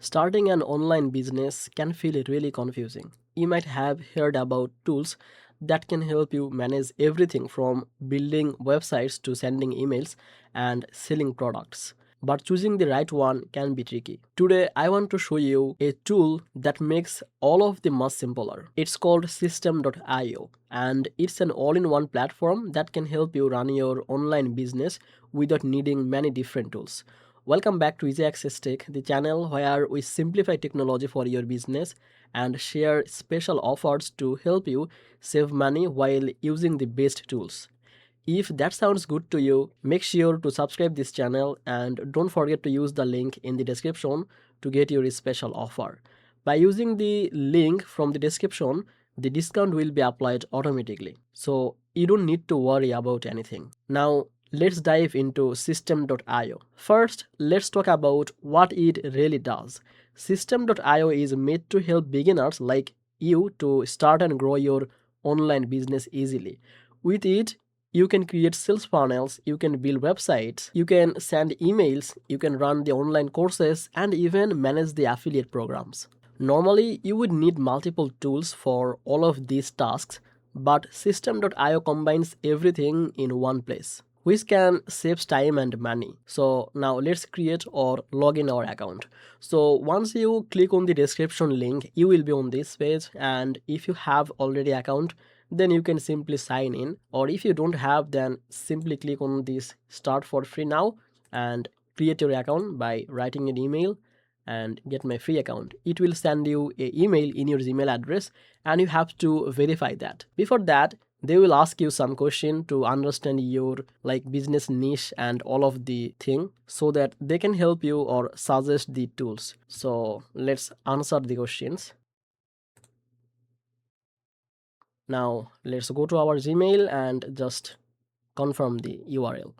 Starting an online business can feel really confusing. You might have heard about tools that can help you manage everything from building websites to sending emails and selling products. But choosing the right one can be tricky. Today, I want to show you a tool that makes all of them much simpler. It's called System.io, and it's an all in one platform that can help you run your online business without needing many different tools. Welcome back to Easy Access Tech, the channel where we simplify technology for your business and share special offers to help you save money while using the best tools. If that sounds good to you, make sure to subscribe this channel and don't forget to use the link in the description to get your special offer. By using the link from the description, the discount will be applied automatically. So you don't need to worry about anything. Now let's dive into System.io. First, let's talk about what it really does. System.io is made to help beginners like you to start and grow your online business easily. With it, you can create sales funnels, you can build websites, you can send emails, you can run the online courses, and even manage the affiliate programs. Normally, you would need multiple tools for all of these tasks, but System.io combines everything in one place, which can save time and money. So now let's create or log in our account. So once you click on the description link, you will be on this page, and if you have already account, then you can simply sign in, or if you don't have, then simply click on this start for free now and create your account by writing an email and get my free account. It will send you a email in your Gmail address, and you have to verify that. Before that, they will ask you some question to understand your business niche and all of the thing, so that they can help you or suggest the tools. So let's answer the questions. Now let's go to our Gmail and just confirm the URL.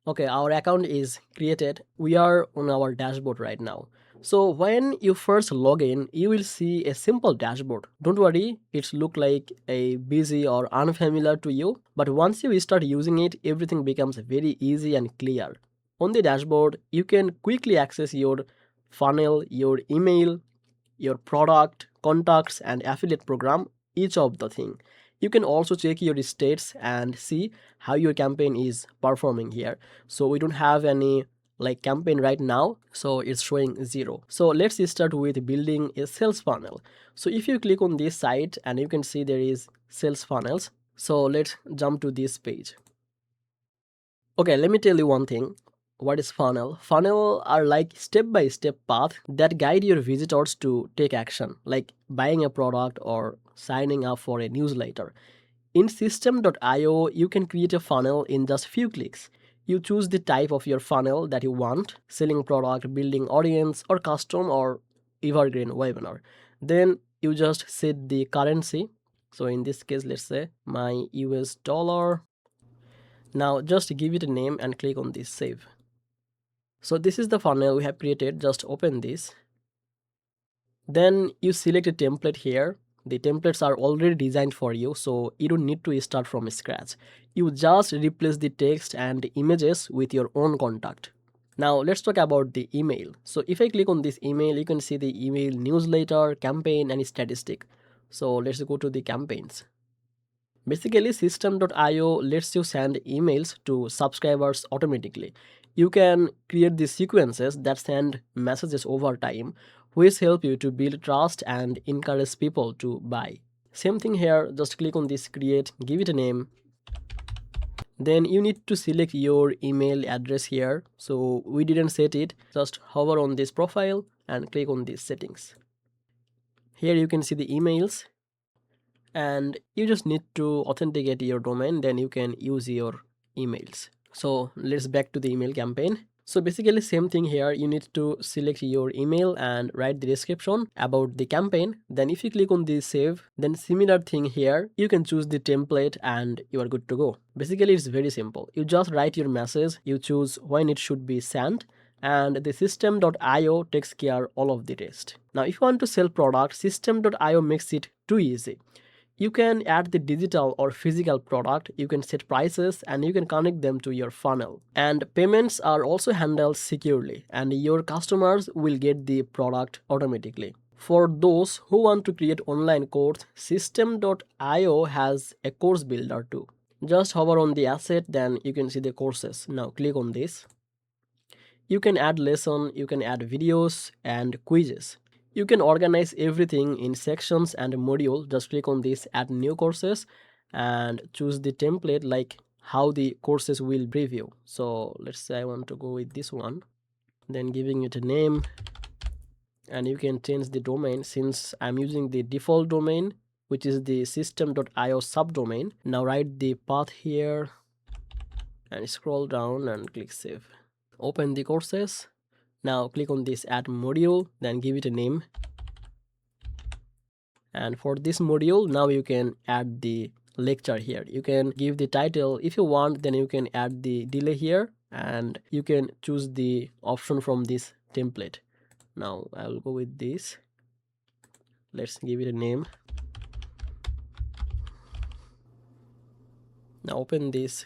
Okay, our account is created. We are on our dashboard right now. So when you first log in, you will see a simple dashboard. Don't worry, it's look like a busy or unfamiliar to you, but once you start using it, everything becomes very easy and clear. On the dashboard, you can quickly access your funnel, your email, your product, contacts, and affiliate program, each of the thing. You can also check your states and see how your campaign is performing here. So we don't have any campaign right now, so it's showing 0. So let's start with building a sales funnel. So if you click on this site, and you can see there is sales funnels. So let's jump to this page. Okay, let me tell you one thing. What is funnel? Funnel are like step-by-step path that guide your visitors to take action, like buying a product or signing up for a newsletter. In System.io, you can create a funnel in just few clicks. You choose the type of your funnel that you want: selling product, building audience, or custom or evergreen webinar. Then you just set the currency. So in this case, let's say my US dollar. Now just give it a name and click on this save. So this is the funnel we have created. Just open this. Then you select a template here. The templates are already designed for you, so you don't need to start from scratch. You just replace the text and images with your own contact. Now let's talk about the email. So if I click on this email, you can see the email newsletter, campaign, and statistic. So let's go to the campaigns. Basically, System.io lets you send emails to subscribers automatically. You can create these sequences that send messages over time, which help you to build trust and encourage people to buy. Same thing here, just click on this create, give it a name. Then you need to select your email address here. So we didn't set it. Just hover on this profile and click on these settings. Here you can see the emails, and you just need to authenticate your domain, then you can use your emails. So let's back to the email campaign. So basically same thing here, you need to select your email and write the description about the campaign. Then if you click on the save, then similar thing here, you can choose the template and you are good to go. Basically it's very simple. You just write your message, you choose when it should be sent, and the System.io takes care all of the rest. Now if you want to sell products, System.io makes it too easy. You can add the digital or physical product, you can set prices, and you can connect them to your funnel. And payments are also handled securely, and your customers will get the product automatically. For those who want to create online course, System.io has a course builder too. Just hover on the asset, then you can see the courses. Now click on this. You can add lesson, you can add videos and quizzes. You can organize everything in sections and module. Just click on this add new courses and choose the template like how the courses will preview. So let's say I want to go with this one, then giving it a name, and you can change the domain. Since I'm using the default domain, which is the system.io subdomain, now write the path here and scroll down and click save. Open the courses. Now click on this add module, then give it a name. And for this module, now you can add the lecture here. You can give the title if you want, then you can add the delay here, and you can choose the option from this template. Now I will go with this. Let's give it a name. Now open this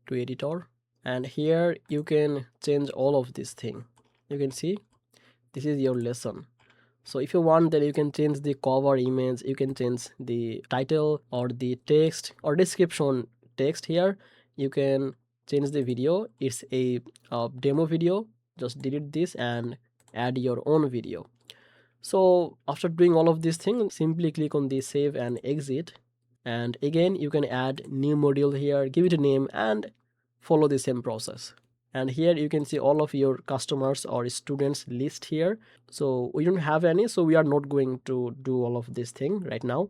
to editor, and here you can change all of this thing. You can see this is your lesson. So if you want, then you can change the cover image, you can change the title or the text or description text here. You can change the video. It's a demo video. Just delete this and add your own video. So after doing all of these things, simply click on the save and exit. And again, you can add new module here, give it a name, and follow the same process. And here you can see all of your customers or students list here. So we don't have any, so we are not going to do all of this thing right now.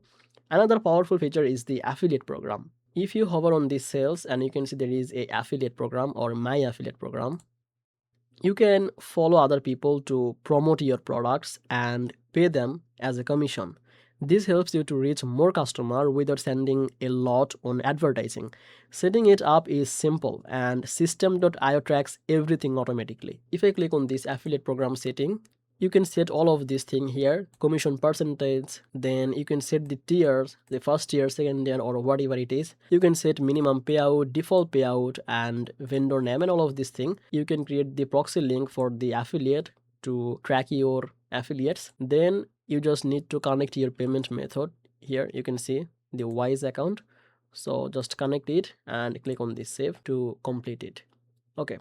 Another powerful feature is the affiliate program. If you hover on this sales, and you can see there is a affiliate program or my affiliate program, you can follow other people to promote your products and pay them as a commission. This helps you to reach more customers without spending a lot on advertising. Setting it up is simple, and System.io tracks everything automatically. If I click on this affiliate program setting, you can set all of these things here, commission percentage, then you can set the tiers, the first tier, second tier, or whatever it is. You can set minimum payout, default payout, and vendor name, and all of these things. You can create the proxy link for the affiliate to track your affiliates. Then you just need to connect your payment method. Here you can see the Wise account. So just connect it and click on this save to complete it. Okay.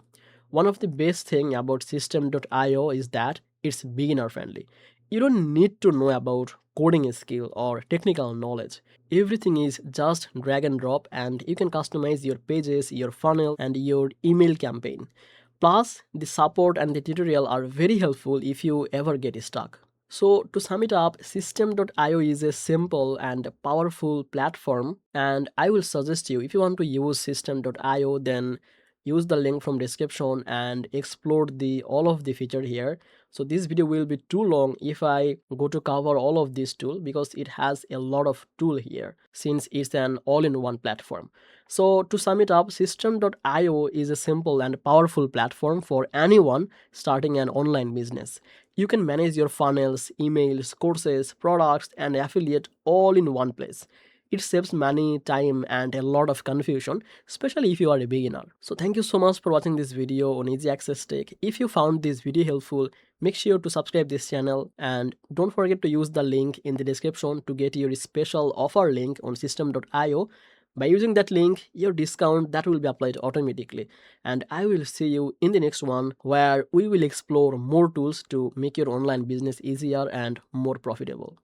One of the best thing about System.io is that it's beginner friendly. You don't need to know about coding skill or technical knowledge. Everything is just drag and drop, and you can customize your pages, your funnel, and your email campaign. Plus, the support and the tutorial are very helpful if you ever get stuck. So to sum it up, System.io is a simple and powerful platform, and I will suggest you, if you want to use System.io, then use the link from description and explore all of the feature here. So this video will be too long if I go to cover all of this tool, because it has a lot of tool here since it's an all-in-one platform. So to sum it up, System.io is a simple and powerful platform for anyone starting an online business. You can manage your funnels, emails, courses, products, and affiliate all in one place. It saves money, time, and a lot of confusion, especially if you are a beginner. So thank you so much for watching this video on Easy Access Tech. If you found this video helpful, make sure to subscribe this channel, and don't forget to use the link in the description to get your special offer link on System.io. By using that link, your discount that will be applied automatically. And I will see you in the next one, where we will explore more tools to make your online business easier and more profitable.